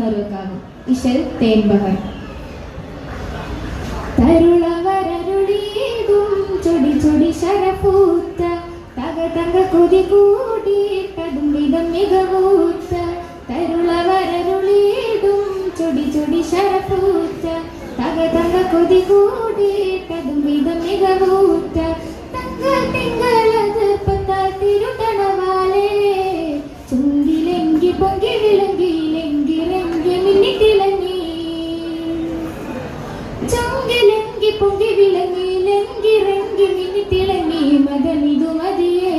നിർവ്വഹിക്കാകും. ഇശൽ തേൻബഹർ തരുളവരരുളീതും ചൊടി ചൊടി ശരപൂത്ത തക തക കൊതി കൂടിയിട്ടതും വിധം മികവൂത്ത തരുളവരരുളീതും ചൊടി ചൊടി ശരപൂത്ത തക തക കൊതി കൂടിയിട്ടതും വിധം മികവൂത്ത തങ്ക തിങ്കളത് പത്താത്തിരുടണവാലേ ചുങ്കിലെങ്കി പൊങ്കി വിളങ്ങി ലെങ്കി ലെങ്കി മിന്നി തിളങ്ങി ചുങ്കിലെങ്കി പൊങ്കി വിളങ്ങി ലെങ്കി റെങ്കി മിന്നി തിളങ്ങി മകനിതു മതിയേ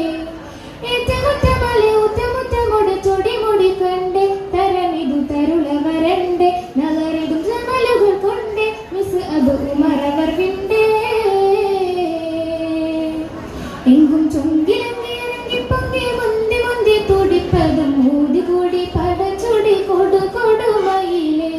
ഏറ്റമുറ്റമലെ ഉറ്റമുറ്റമോട് ചൊടി മുടി കണ്ടേ തരമിതു തരുളവരണ്ടേ നഗരതും സമലുകൾ കൊണ്ടേ മിസ് അത് ഉമറവർ വിണ്ടേ എങ്കും ചുങ്കിലെങ്കി ഇറങ്ങി പൊങ്കി മുന്തി മുന്തി തുടിപ്പതും മൂടി കൂടി പടച്ചുടി കൊടു കൊടുമയിലേ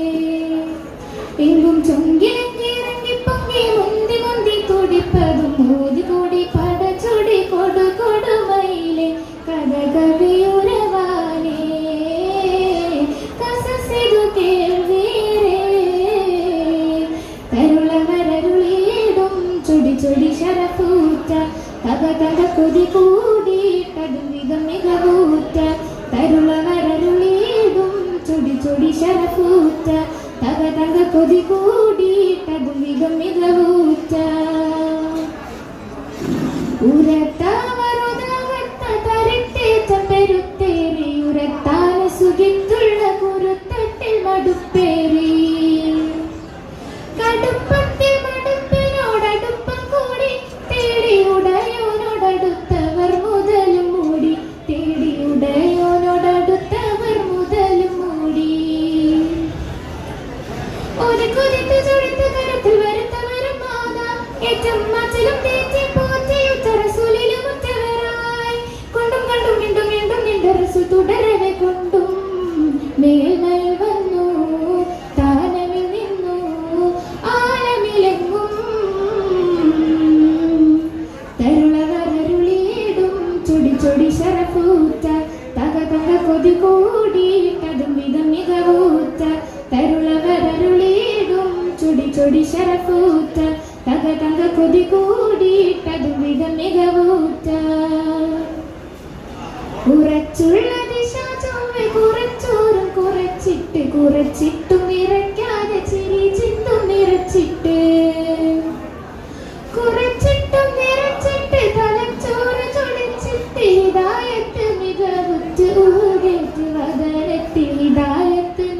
എങ്കും ചുങ്കിലെങ്കി ഇറങ്ങി പൊങ്കി മുന്തി മുന്തി തുടിപ്പതും മൂടി കൂടി പടച്ചുടി കൊടു കൊടുമയിലേ കഥ കവിയുരവാനേ കസസിതു കേൾവീരേ തരുളവരരുളീടും ചൊടി ചൊടി ശരപൂത്ത തക തക കൊതി കൂടിയിട്ടതും വിധം മികവൂത്ത തരുളവരരുളീടും ചൊടി ചൊടി ശരപൂത്ത തക തക കൊതി കൂടിയിട്ടതും വിധം മികവൂത്ത ഉരത്താവറുതവത്ത തരട്ടേച്ച പെരുത്തേറി ഉരത്താന സുഖിത്തുള്ള കുരുത്തട്ടിൽ മടുപ്പേറി കടുപ്പത്തിൽ മടുപ്പിനോടടുപ്പം കൂടി തേടി ഉടയോനോടടുത്തവർ മുതലും മൂടി തേടി ഉടയോനോടടുത്തവർ മുതലും മൂടി ഒരു കുതിത്ത് ചുഴിത്ത് കരുത്തിൽ വരുത്തവരും മാതാ ഏറ്റവും മച്ചിലും തേറ്റി പോറ്റിയുത്തര സുലിലും ഉറ്റവരായി കൊണ്ടും കണ്ടും വീണ്ടും വീണ്ടും നിന്റെ റസു തുടരവെ കൊണ്ടും മേൽമേൽ വന്നു താനമിൽ നിന്നു ആലമിലെങ്ങും തരുളവരരുളീടും ചൊടി ചൊടി ശരപൂത്ത തക തക കൊതി കൂടിയിട്ടതും വിധം മികവൂത്ത തരുളവരരുളീടും ചൊടി ചൊടി ശരപൂത്ത തക തക കൊതി കൂടിയിട്ടതും വിധം മികവൂത്ത ഉറച്ചുള്ള ദിശ ചൊവ്വ കുറച്ചോറും കുറച്ചിട്ടും